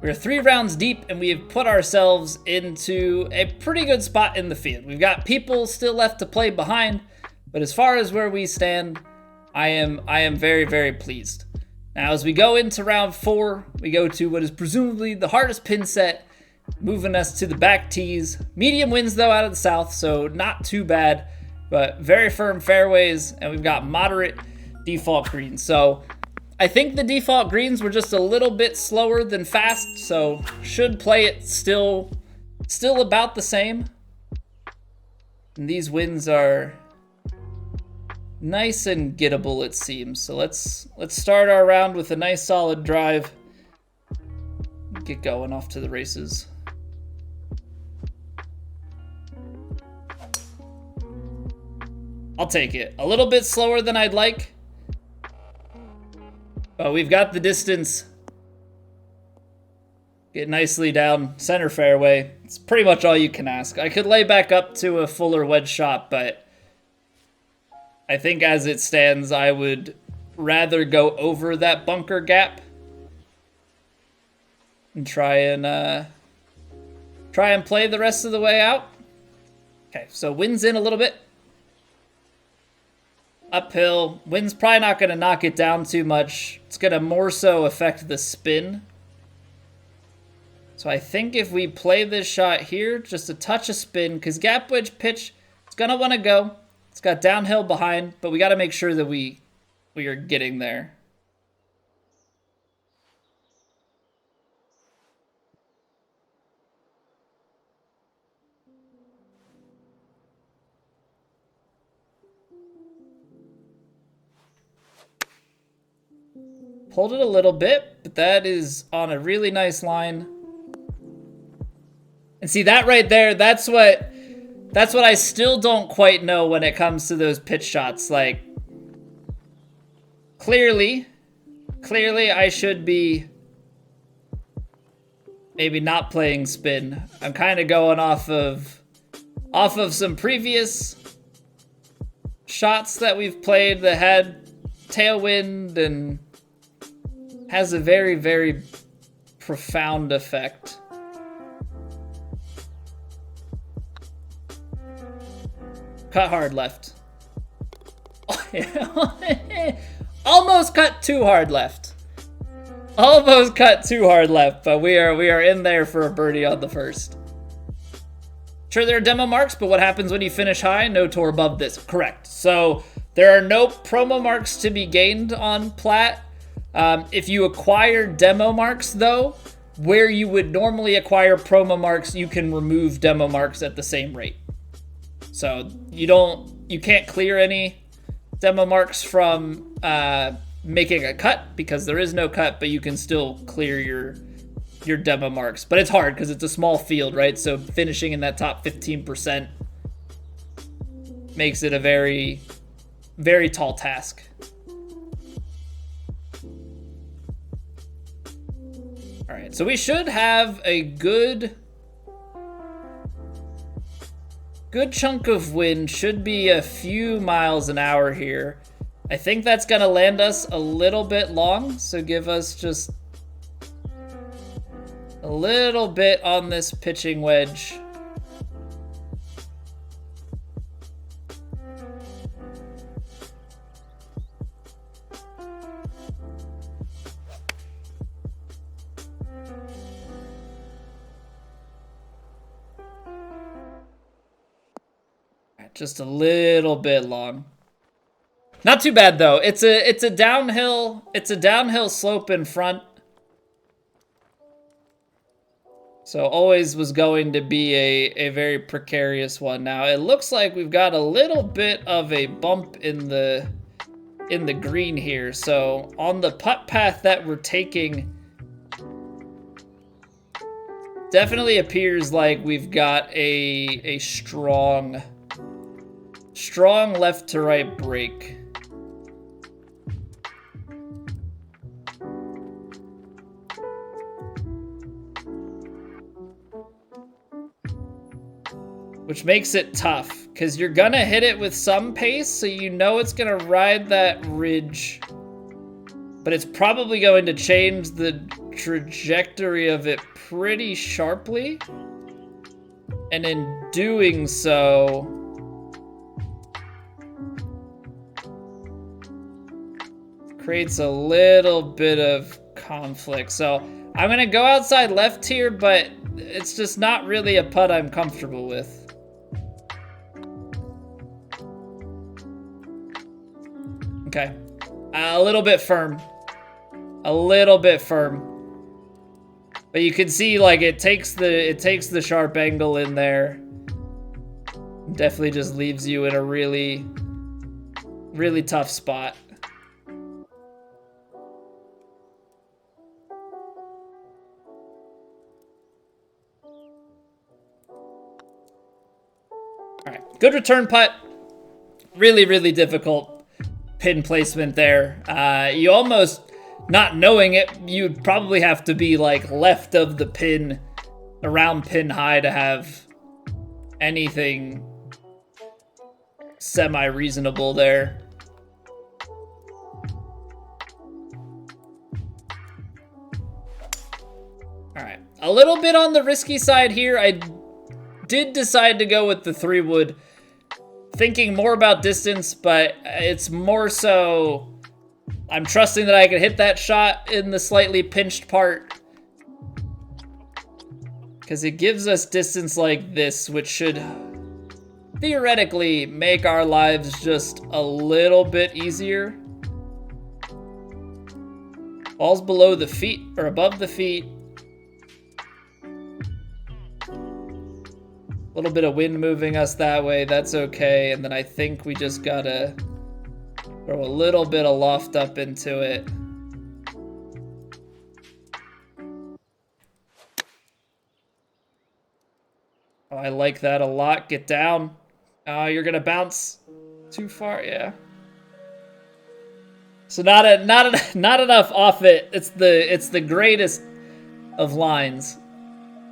We're 3 rounds deep, and we have put ourselves into a pretty good spot in the field. We've got people still left to play behind, but as far as where we stand, I am very, very pleased. Now, as we go into round 4, we go to what is presumably the hardest pin set, moving us to the back tees. Medium winds, though, out of the south, so not too bad, but very firm fairways, and we've got moderate default greens. So I think the default greens were just a little bit slower than fast, so should play it still about the same. And these winds are nice and gettable, it seems. So let's start our round with a nice solid drive. Get going off to the races. I'll take it. A little bit slower than I'd like, but we've got the distance. Get nicely down center fairway. It's pretty much all you can ask. I could lay back up to a fuller wedge shot, but I think as it stands, I would rather go over that bunker gap and try and play the rest of the way out. Okay, so wind's in a little bit. Uphill. Wind's probably not going to knock it down too much. It's going to more so affect the spin. So I think if we play this shot here, just a touch of spin, because gap wedge pitch, it's going to want to go. It's got downhill behind, but we got to make sure that we are getting there. Pulled it a little bit, but that is on a really nice line. And see that right there, that's what I still don't quite know when it comes to those pitch shots. Like, clearly I should be maybe not playing spin. I'm kind of going off of some previous shots that we've played that had tailwind and has a very, very profound effect. Cut hard left. Almost cut too hard left. Almost cut too hard left, but we are in there for a birdie on the first. Sure, there are demo marks, but what happens when you finish high? No tour above this. Correct. So there are no promo marks to be gained on Plat. If you acquire demo marks, though, where you would normally acquire promo marks, you can remove demo marks at the same rate. So you can't clear any demo marks from making a cut because there is no cut, but you can still clear your demo marks. But it's hard because it's a small field, right? So finishing in that top 15% makes it a very, very tall task. All right, so we should have a good chunk of wind. Should be a few miles an hour here. I think that's gonna land us a little bit long, so give us just a little bit on this pitching wedge. Just a little bit long. Not too bad though. It's a downhill slope in front. So always was going to be a very precarious one. Now it looks like we've got a little bit of a bump in the green here. So on the putt path that we're taking, definitely appears like we've got a strong left to right break. Which makes it tough, because you're gonna hit it with some pace, so you know it's gonna ride that ridge. But it's probably going to change the trajectory of it pretty sharply. And in doing so, creates a little bit of conflict. So I'm gonna go outside left here, but it's just not really a putt I'm comfortable with. Okay, a little bit firm. A little bit firm. But you can see, like, it takes the sharp angle in there. Definitely just leaves you in a really, really tough spot. All right, good return putt. Really, really difficult pin placement there. You almost, not knowing it, you'd probably have to be like left of the pin, around pin high to have anything semi-reasonable there. All right, a little bit on the risky side here. I did decide to go with the 3-wood, thinking more about distance, but it's more so I'm trusting that I can hit that shot in the slightly pinched part, because it gives us distance like this, which should theoretically make our lives just a little bit easier. Ball's below the feet, or above the feet. A little bit of wind moving us that way, that's okay. And then I think we just gotta throw a little bit of loft up into it. Oh, I like that a lot. Get down. Oh, you're gonna bounce too far, yeah. So not enough off it. It's the greatest of lines.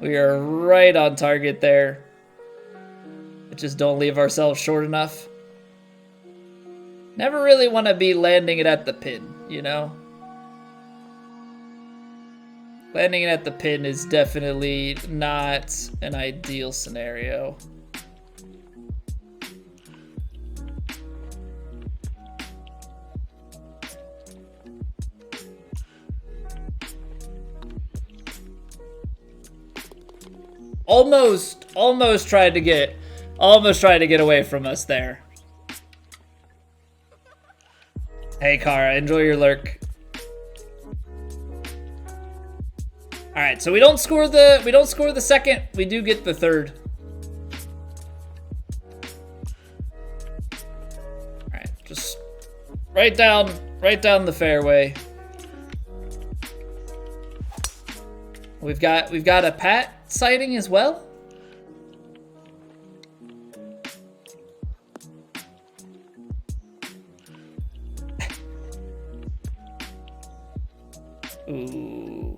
We are right on target there. Just don't leave ourselves short enough. Never really want to be landing it at the pin, you know? Landing it at the pin is definitely not an ideal scenario. Almost tried to get away from us there. Hey Kara, enjoy your lurk. All right, so we don't score the second. We do get the third. All right, just right down the fairway. We've got a pat sighting as well. Ooh.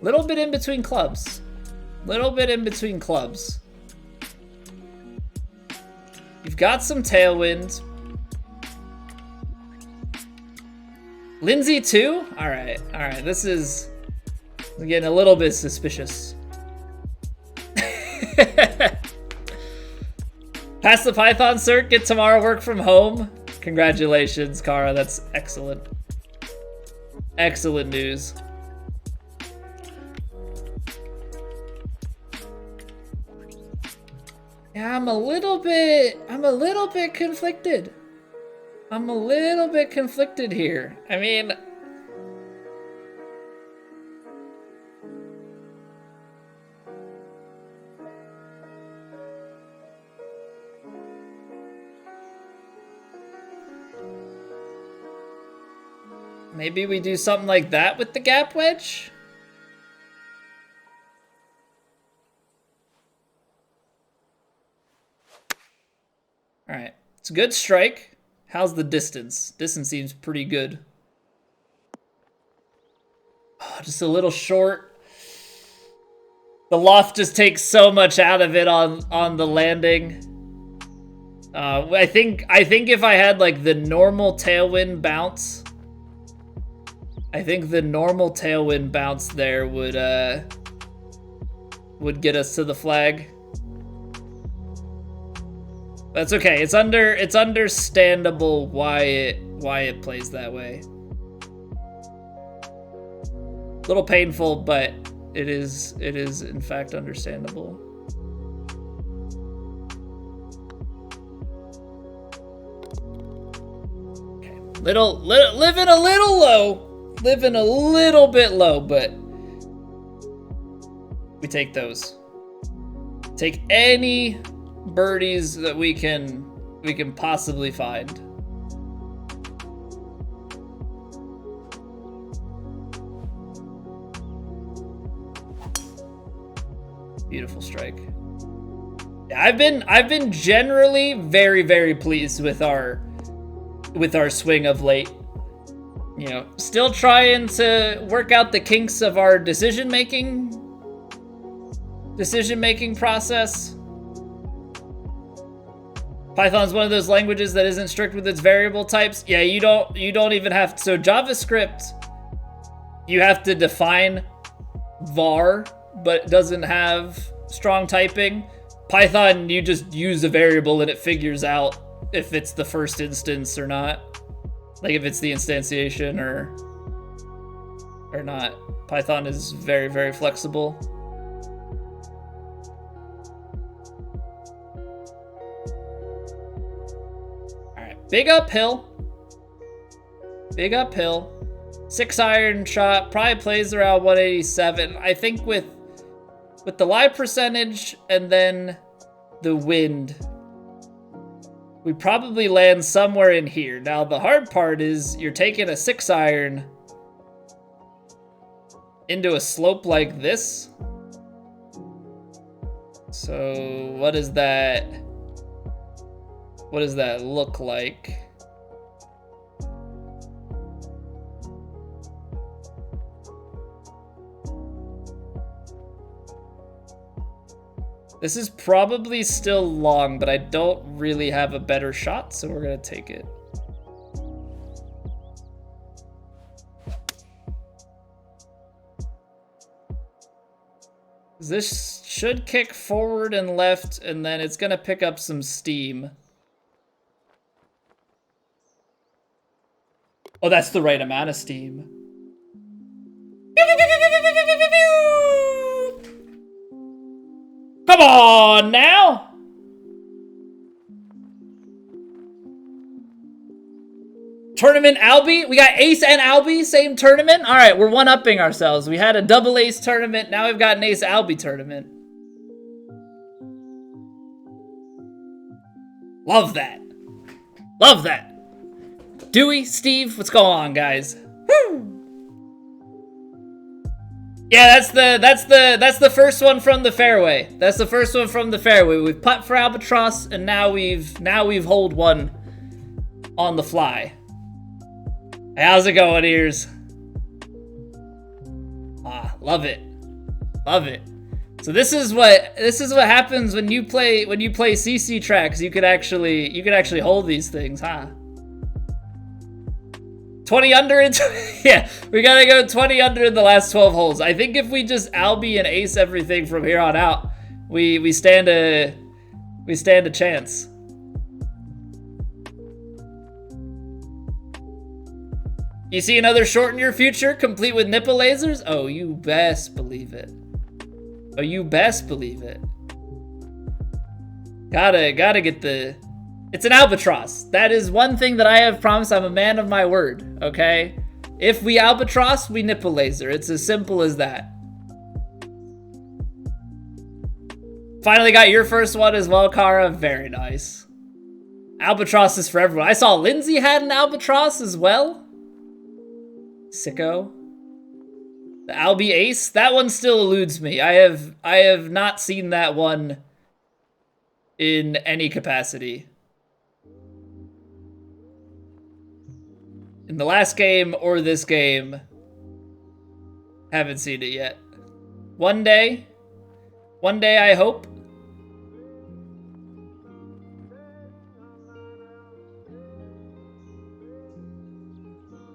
Little bit in between clubs. Little bit in between clubs. You've got some tailwind. Lindsay too? Alright. This is getting a little bit suspicious. Pass the Python cert, get tomorrow work from home. Congratulations, Kara. That's excellent. Excellent news. Yeah, I'm a little bit conflicted. I'm a little bit conflicted here. I mean, maybe we do something like that with the gap wedge? All right, it's a good strike. How's the distance? Distance seems pretty good. Oh, just a little short. The loft just takes so much out of it on the landing. I think if I had like the normal tailwind bounce, I think the normal tailwind bounce there would get us to the flag. That's okay. It's understandable why it plays that way. A little painful, but it is in fact understandable. Okay. Living a little low. Living a little bit low, but we take those. Take any birdies that we can possibly find. Beautiful strike. Yeah, I've been generally very, very pleased with our swing of late. You know, still trying to work out the kinks of our decision making process. Python's one of those languages that isn't strict with its variable types. Yeah, you don't even have to. So JavaScript, you have to define var, but it doesn't have strong typing. Python, you just use a variable and it figures out if it's the first instance or not. Like if it's the instantiation or not. Python is very, very flexible. Big uphill. Big uphill. 6-iron shot. Probably plays around 187. I think with the lie percentage and then the wind, we probably land somewhere in here. Now, the hard part is you're taking a 6-iron into a slope like this. So, what does that look like? This is probably still long, but I don't really have a better shot, so we're gonna take it. This should kick forward and left, and then it's gonna pick up some steam. Oh, that's the right amount of steam. Come on now! Tournament Albie? We got Ace and Albie, same tournament? Alright, we're one-upping ourselves. We had a double Ace tournament, now we've got an Ace Albie tournament. Love that. Love that. Dewey, Steve, what's going on, guys? Woo! Yeah, that's the first one from the fairway. That's the first one from the fairway. We've putt for albatross, and now we've holed one on the fly. Hey, how's it going, ears? Ah, love it, love it. So this is what happens when you play CC tracks. You could actually hold these things, huh? 20 under and yeah, we gotta go 20 under in the last 12 holes. I think if we just Albie and Ace everything from here on out, we stand a chance. You see another short in your future, complete with nipple lasers? Oh, you best believe it. Oh, you best believe it. Gotta get the... It's an albatross. That is one thing that I have promised. I'm a man of my word, okay? If we albatross, we nipple laser. It's as simple as that. Finally got your first one as well, Kara. Very nice. Albatross is for everyone. I saw Lindsay had an albatross as well. Sicko. The Albie Ace. That one still eludes me. I have not seen that one in any capacity. In the last game or this game, haven't seen it yet. One day I hope.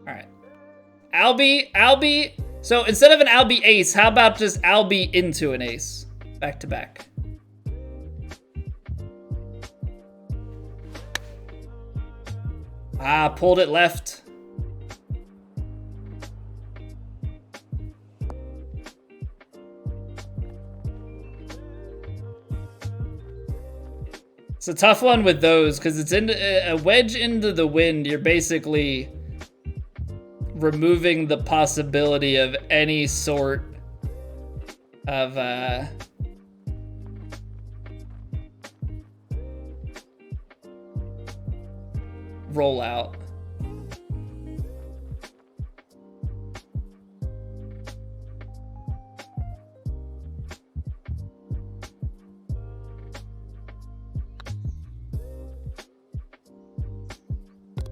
All right, Albie. So instead of an Albie ace, how about just Albie into an ace? Back to back. Ah, pulled it left. It's a tough one with those because it's in a wedge into the wind. You're basically removing the possibility of any sort of rollout.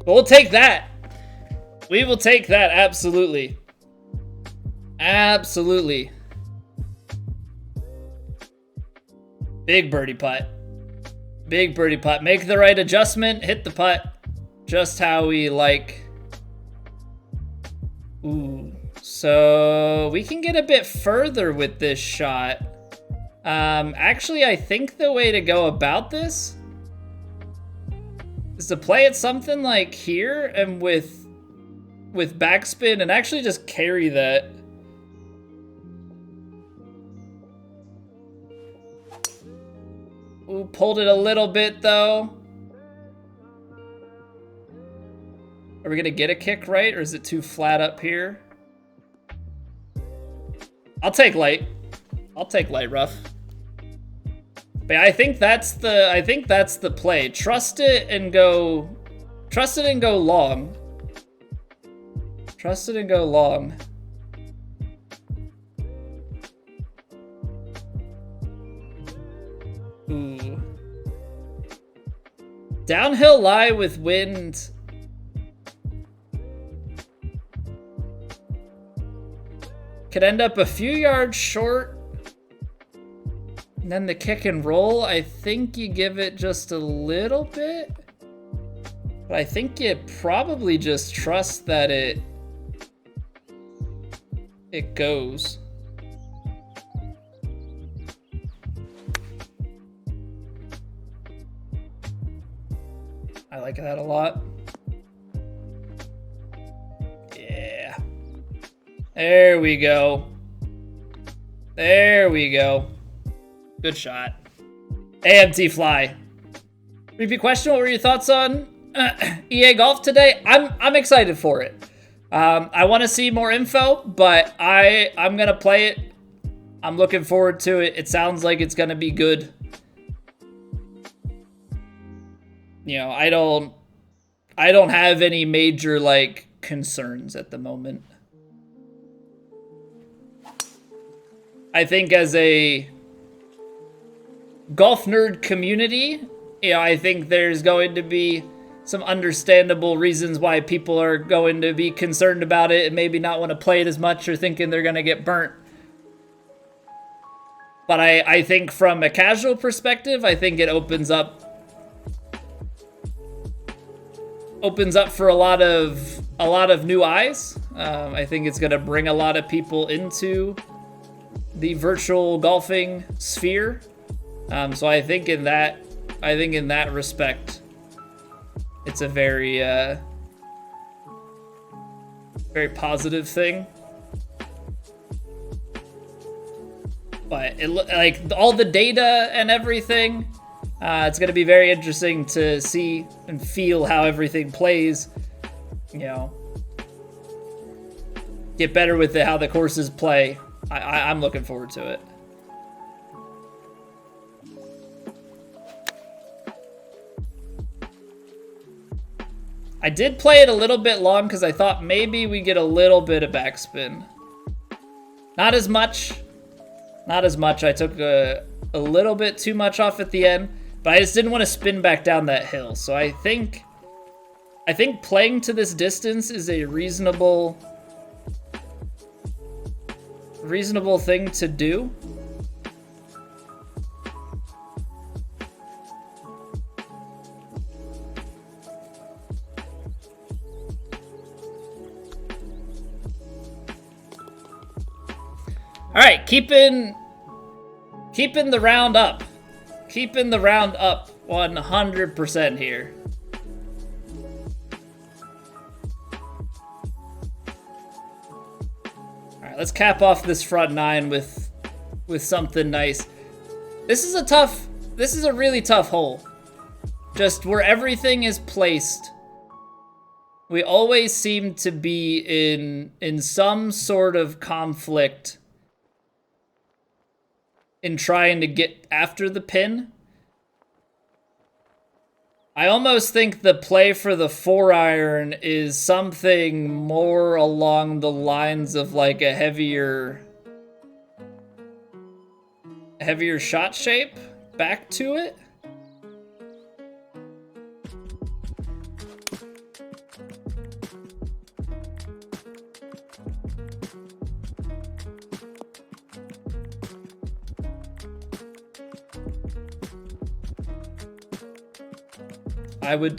We'll take that. We will take that, absolutely. Absolutely. Big birdie putt. Big birdie putt. Make the right adjustment, hit the putt. Just how we like. Ooh. So we can get a bit further with this shot. Actually, I think the way to go about this is to play it something like here and with backspin and actually just carry that. Ooh, pulled it a little bit though. Are we gonna get a kick right or is it too flat up here? I'll take light. I'll take light rough. But I think that's the play. Trust it and go long. Trust it and go long. Ooh. Downhill lie with wind. Could end up a few yards short. And then the kick and roll, I think you give it just a little bit. But I think you probably just trust that it goes. I like that a lot. Yeah. There we go. There we go. Good shot. AMT fly. Repeat question, what were your thoughts on EA Golf today? I'm excited for it. I want to see more info, but I'm going to play it. I'm looking forward to it. It sounds like it's going to be good. You know, I don't have any major like concerns at the moment. I think as a golf nerd community, you know, I think there's going to be some understandable reasons why people are going to be concerned about it and maybe not want to play it as much or thinking they're going to get burnt. But I think from a casual perspective, I think it opens up for a lot of new eyes. I think it's going to bring a lot of people into the virtual golfing sphere. So I think in that respect, it's a very very positive thing. But like all the data and everything, it's going to be very interesting to see and feel how everything plays. You know, get better with it, how the courses play. I'm looking forward to it. I did play it a little bit long because I thought maybe we get a little bit of backspin. Not as much. Not as much. I took a little bit too much off at the end, but I just didn't want to spin back down that hill. So I think playing to this distance is a reasonable thing to do. keeping the round up. Keeping the round up 100% here. All right, let's cap off this front nine with something nice. This is a really tough hole. Just where everything is placed. We always seem to be in some sort of conflict in trying to get after the pin. I almost think the play for the 4-iron is something more along the lines of like a heavier shot shape back to it.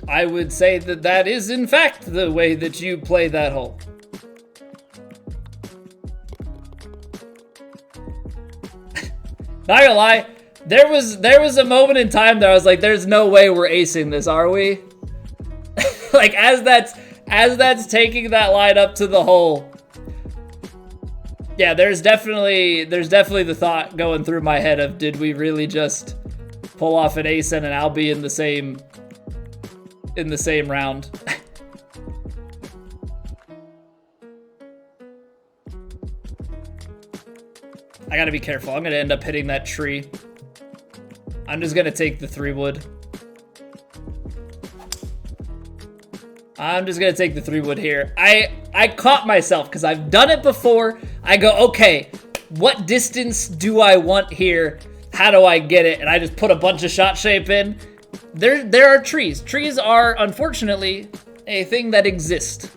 I would say that is in fact the way that you play that hole. Not gonna lie, there was a moment in time that I was like, there's no way we're acing this, are we? Like as that's taking that line up to the hole. Yeah, there's definitely the thought going through my head of, did we really just pull off an ace and an Albie in the same round? I gotta be careful. I'm gonna end up hitting that tree. I'm just gonna take the 3-wood. I'm just gonna take the 3-wood here. I caught myself because I've done it before. I go, okay, what distance do I want here? How do I get it? And I just put a bunch of shot shape in. There are trees. Trees are, unfortunately, a thing that exist.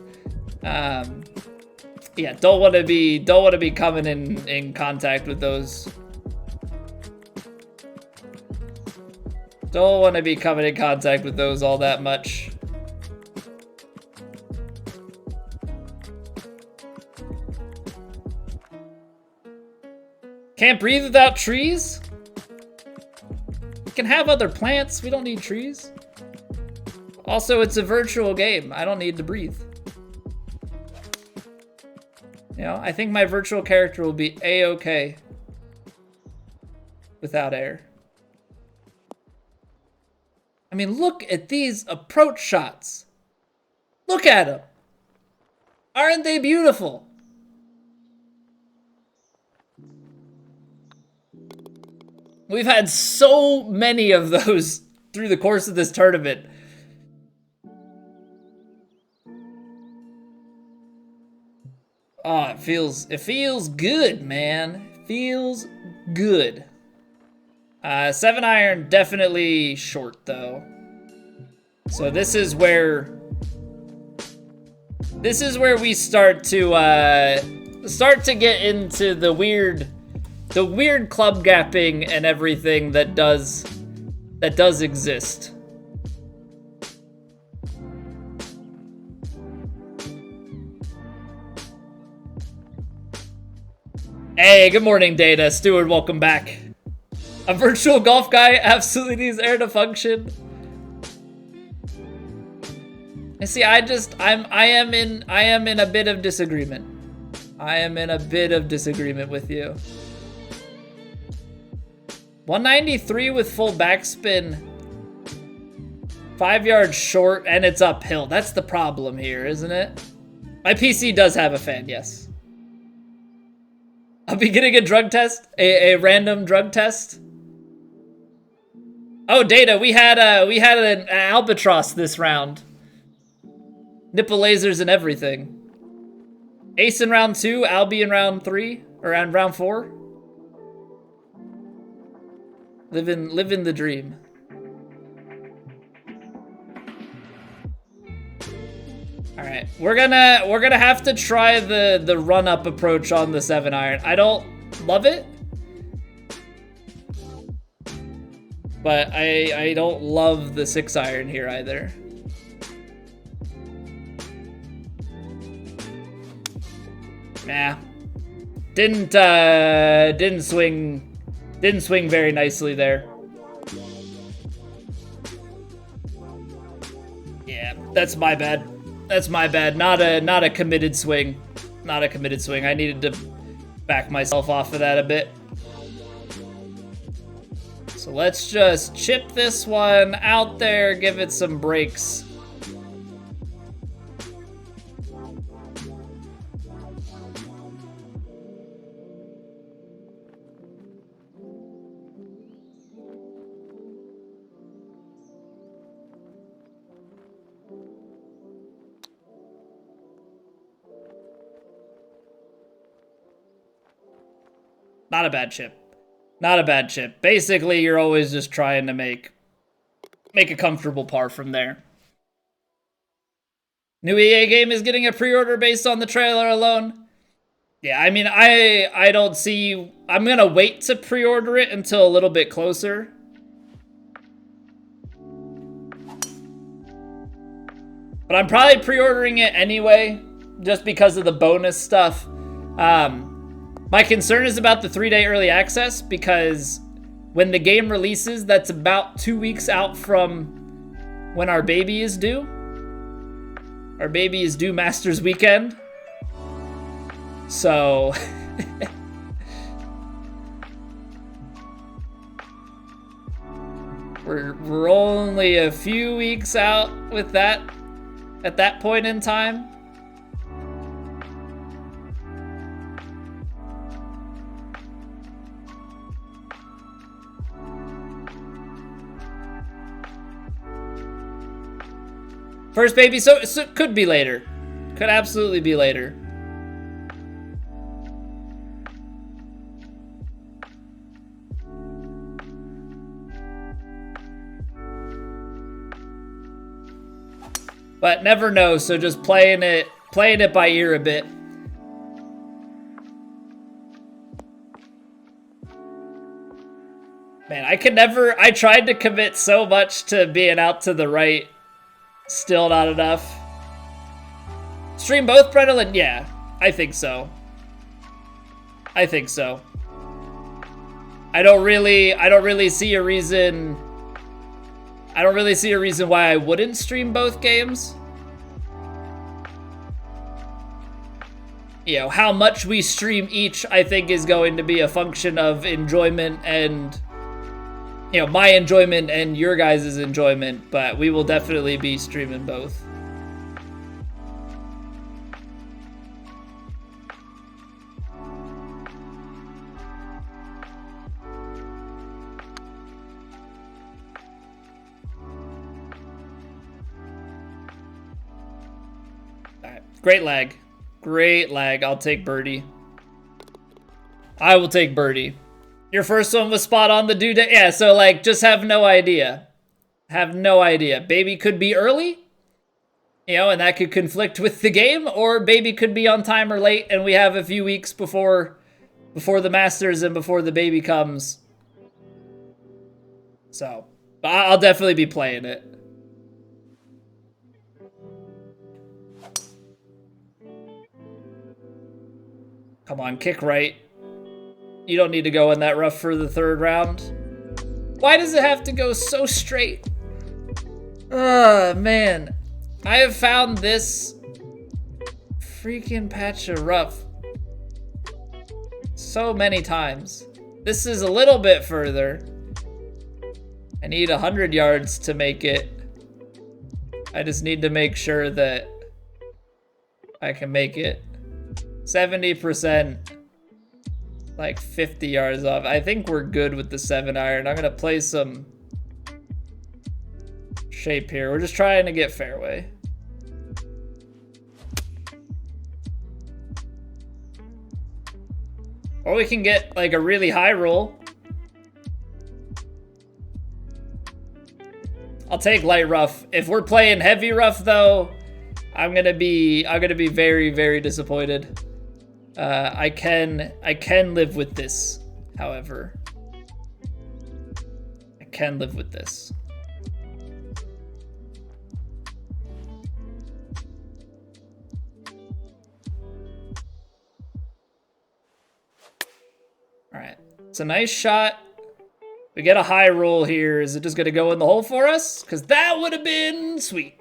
Yeah, don't want to be coming in contact with those. Don't want to be coming in contact with those all that much. Can't breathe without trees? We can have other plants. We don't need trees. Also, it's a virtual game. I don't need to breathe. You know, I think my virtual character will be A-okay without air. I mean, look at these approach shots. Look at them. Aren't they beautiful? We've had so many of those through the course of this tournament. Oh, it feels good, man. It feels good. 7-iron, definitely short though. So this is where we start to get into the weird club gapping and everything that does exist. Hey, good morning, Data. Stewart, welcome back. A virtual golf guy absolutely needs air to function. And see, I am in a bit of disagreement. I am in a bit of disagreement with you. 193 with full backspin. 5 yards short, and it's uphill. That's the problem here, isn't it? My PC does have a fan, yes. I'll be getting a drug test, a random drug test. Oh, Data, we had an albatross this round. Nipple lasers and everything. Ace in round 2, Albie in round 3, or in round 4. Living the dream. All right, we're gonna have to try the run up approach on the 7-iron. I don't love it, but I don't love the 6-iron here either. Nah, Didn't swing very nicely there. Yeah, that's my bad. That's my bad. Not a committed swing. Not a committed swing. I needed to back myself off of that a bit. So let's just chip this one out there, give it some breaks. Not a bad chip. Not a bad chip. Basically, you're always just trying to make a comfortable par from there. New EA game is getting a pre-order based on the trailer alone. Yeah, I mean, I don't see... I'm going to wait to pre-order it until a little bit closer. But I'm probably pre-ordering it anyway, just because of the bonus stuff. My concern is about the 3-day early access, because when the game releases, that's about 2 weeks out from when our baby is due. Our baby is due Masters weekend. So... we're only a few weeks out with that at that point in time. First baby, so could be later. Could absolutely be later. But never know, so just playing it by ear a bit. Man, I tried to commit so much to being out to the right. Still not enough. Stream both, Brennan? Yeah, I think so. I think so. I don't really see a reason. I don't really see a reason why I wouldn't stream both games. You know, how much we stream each, I think, is going to be a function of enjoyment and, you know, my enjoyment and your guys' enjoyment, but we will definitely be streaming both. All right. Great lag. Great lag. I'll take birdie. I will take birdie. Your first one was spot on the due date. Yeah, so like, just have no idea. Have no idea. Baby could be early, you know, and that could conflict with the game, or baby could be on time or late, and we have a few weeks before the Masters and before the baby comes. So, I'll definitely be playing it. Come on, kick right. You don't need to go in that rough for the third round. Why does it have to go so straight? Man. I have found this freaking patch of rough so many times. This is a little bit further. I need 100 yards to make it. I just need to make sure that I can make it. 70%. Like 50 yards off. I think we're good with the 7-iron. I'm gonna play some shape here. We're just trying to get fairway. Or we can get like a really high roll. I'll take light rough. If we're playing heavy rough though, I'm gonna be very, very disappointed. I can live with this, however. I can live with this. It's a nice shot. We get a high roll here. Is it just gonna go in the hole for us? Because that would have been sweet.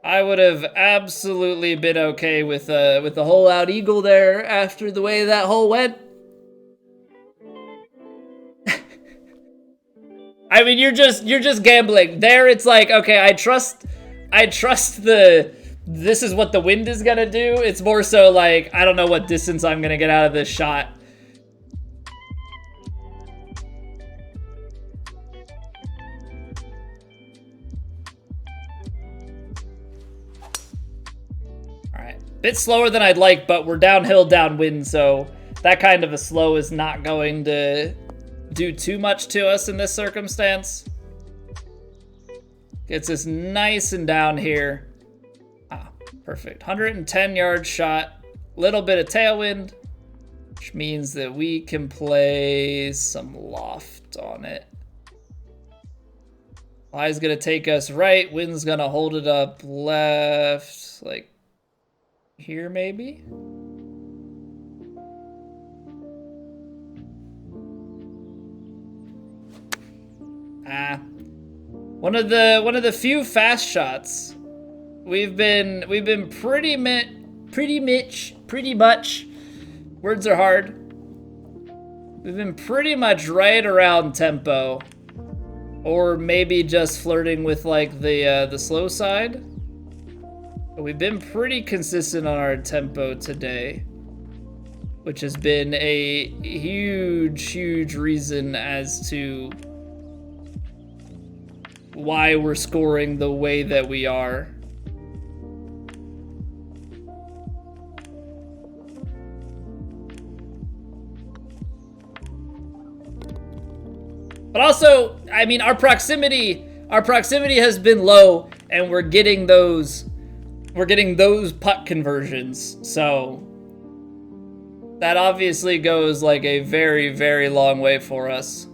I would have absolutely been okay with the hole out eagle there after the way that hole went. I mean, you're just gambling. There it's like, okay, I trust this is what the wind is gonna do. It's more so like, I don't know what distance I'm gonna get out of this shot. Bit slower than I'd like, but we're downhill, downwind, so that kind of a slow is not going to do too much to us in this circumstance. Gets us nice and down here. Ah, perfect. 110-yard shot. Little bit of tailwind, which means that we can play some loft on it. Lie's gonna take us right. Wind's gonna hold it up left, like here maybe? One of the few fast shots. We've been pretty much, words are hard. We've been pretty much right around tempo, or maybe just flirting with like the slow side. But we've been pretty consistent on our tempo today, which has been a huge reason as to why we're scoring the way that we are. But also, I mean, our proximity has been low, and we're getting those putt conversions. So that obviously goes like a very long way for us.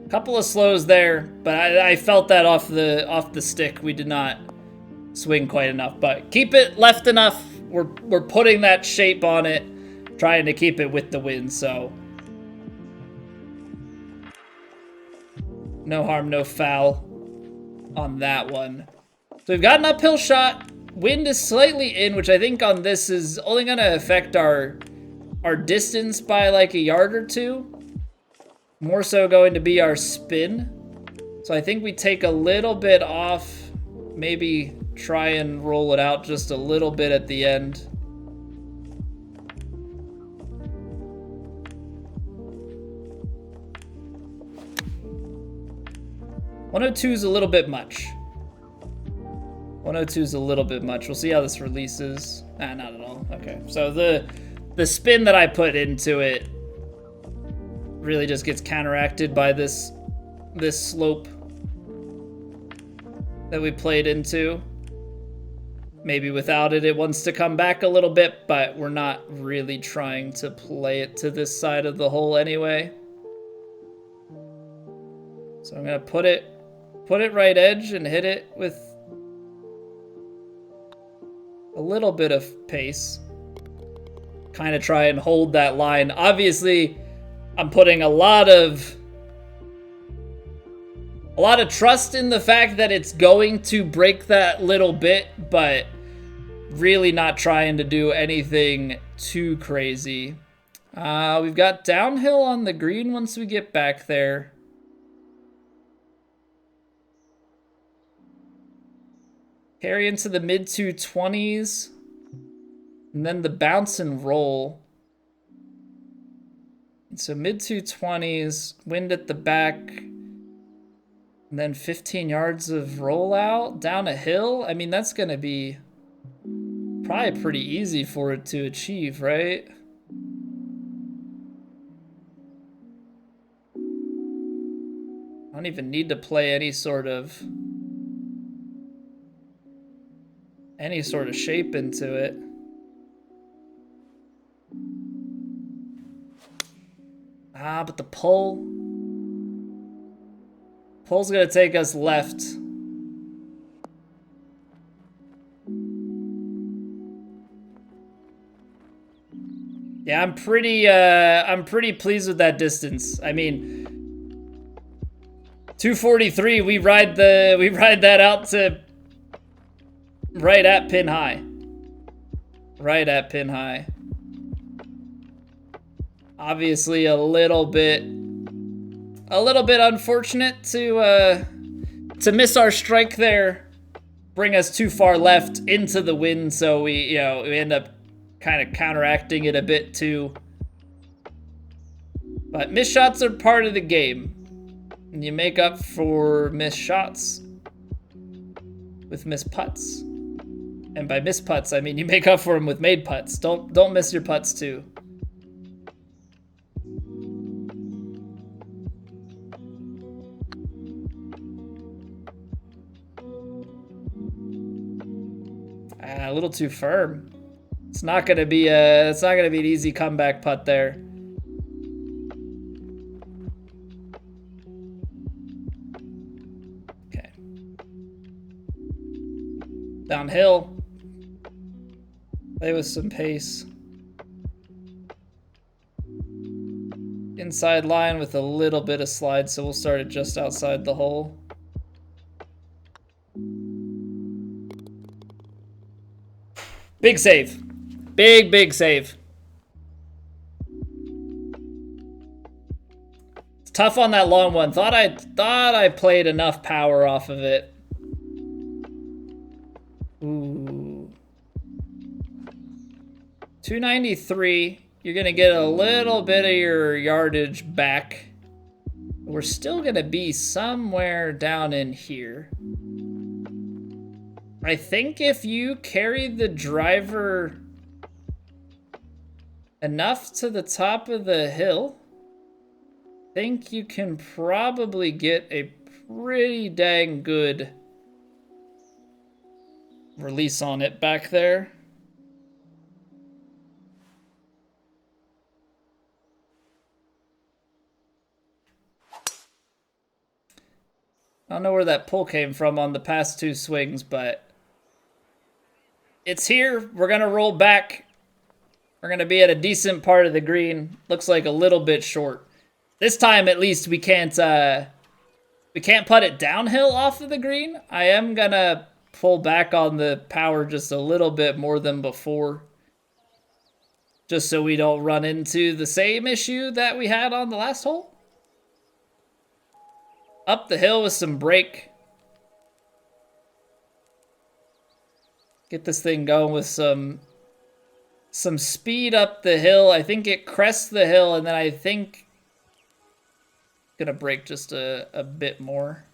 Couple of slows there, but I felt that off the stick. We did not swing quite enough, but keep it left enough. We're putting that shape on it, trying to keep it with the wind, so no harm, no foul on that one. So we've got an uphill shot. Wind is slightly in, which I think on this is only gonna affect our distance by like a yard or two. More so going to be our spin. So I think we take a little bit off, maybe try and roll it out just a little bit at the end. .102 is a little bit much. 102 is a little bit much. We'll see how this releases. Not at all. Okay, so the spin that I put into it really just gets counteracted by this slope that we played into. Maybe without it, it wants to come back a little bit, but we're not really trying to play it to this side of the hole anyway. So I'm gonna put it right edge and hit it with a little bit of pace. Kind of try and hold that line. Obviously, I'm putting a lot of trust in the fact that it's going to break that little bit, but really not trying to do anything too crazy. We've got downhill on the green once we get back there. Carry into the mid 220s, and then the bounce and roll. So mid 220s, wind at the back, and then 15 yards of rollout down a hill. I mean, that's gonna be probably pretty easy for it to achieve, right? I don't even need to play any sort of shape into it. But the pull Pole's gonna take us left. Yeah, I'm pretty pleased with that distance. I mean, 243, we ride that out to right at pin high. Right at pin high. Obviously a little bit unfortunate to miss our strike there, bring us too far left into the wind, so we end up kind of counteracting it a bit too. But missed shots are part of the game, and you make up for missed shots with missed putts. And by missed putts, I mean you make up for them with made putts. Don't miss your putts too. A little too firm. It's not gonna be an easy comeback putt there. Okay. Downhill. Play with some pace. Inside line with a little bit of slide, so we'll start it just outside the hole. Big save. Big save. It's tough on that long one. Thought I played enough power off of it. Ooh. 293. You're gonna get a little bit of your yardage back. We're still gonna be somewhere down in here. I think if you carry the driver enough to the top of the hill, I think you can probably get a pretty dang good release on it back there. I don't know where that pull came from on the past two swings, but it's here. We're gonna roll back. We're gonna be at a decent part of the green. Looks like a little bit short. This time, at least, we can't putt it downhill off of the green. I am gonna pull back on the power just a little bit more than before, just so we don't run into the same issue that we had on the last hole. Up the hill with some break. Get this thing going with some speed up the hill. I think it crests the hill, and then I think gonna break just a bit more.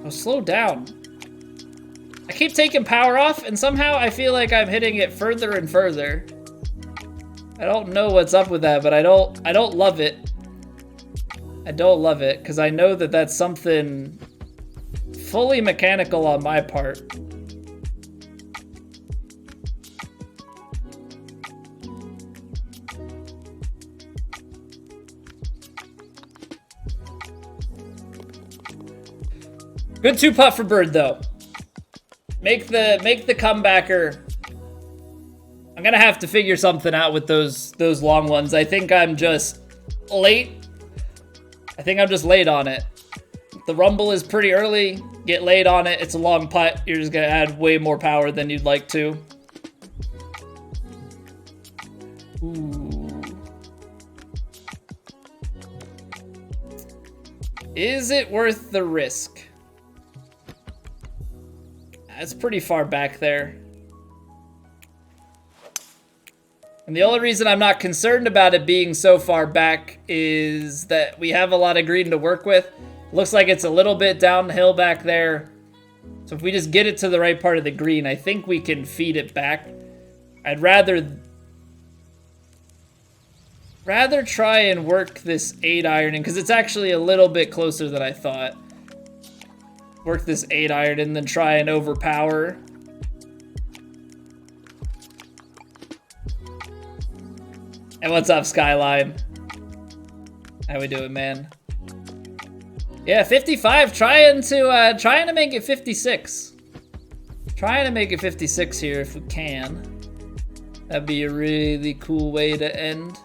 Oh, slow down. I keep taking power off, and somehow I feel like I'm hitting it further and further. I don't know what's up with that, but I don't love it. I don't love it, because I know that that's something fully mechanical on my part. Good two putt for Bird, though. Make the comebacker. I'm gonna have to figure something out with those long ones. I think I'm just late. I think I'm just late on it. The rumble is pretty early. Get late on it. It's a long putt. You're just gonna add way more power than you'd like to. Ooh. Is it worth the risk? That's pretty far back there. And the only reason I'm not concerned about it being so far back is that we have a lot of green to work with. Looks like it's a little bit downhill back there. So if we just get it to the right part of the green, I think we can feed it back. I'd rather try and work this 8-iron in, because it's actually a little bit closer than I thought. Work this 8-iron and then try and overpower. And what's up, Skyline? How we doing, man? Yeah, 55. Trying to make it 56. Trying to make it 56 here if we can. That'd be a really cool way to end.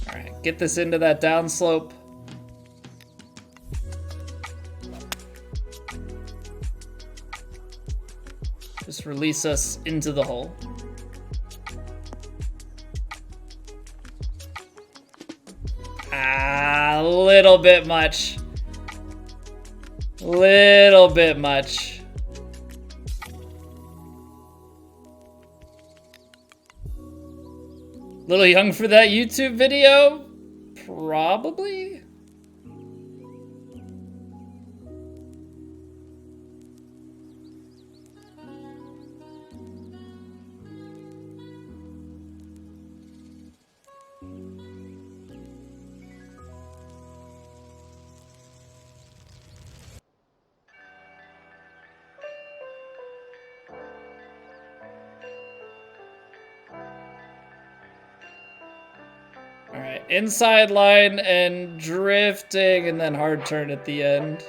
All right, get this into that downslope. Just release us into the hole. A little bit much. Little bit much. Little young for that YouTube video? Probably. All right, inside line and drifting and then hard turn at the end.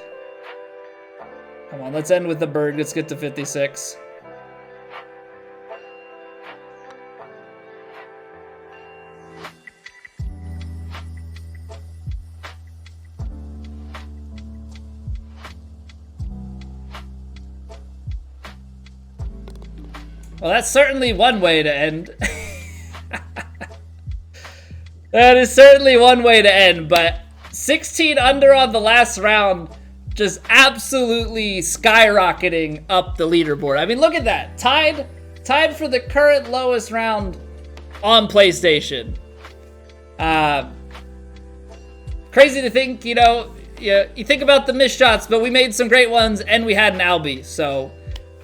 Come on, let's end with the bird. Let's get to 56. Well, that's certainly one way to end. That is certainly one way to end, but 16 under on the last round, just absolutely skyrocketing up the leaderboard. I mean, look at that. Tied for the current lowest round on PlayStation. Crazy to think, you know, you think about the missed shots, but we made some great ones, and we had an Albie, so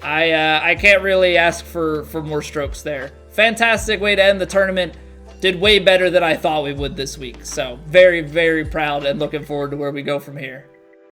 I can't really ask for more strokes there. Fantastic way to end the tournament. Did way better than I thought we would this week. So very, very proud and looking forward to where we go from here.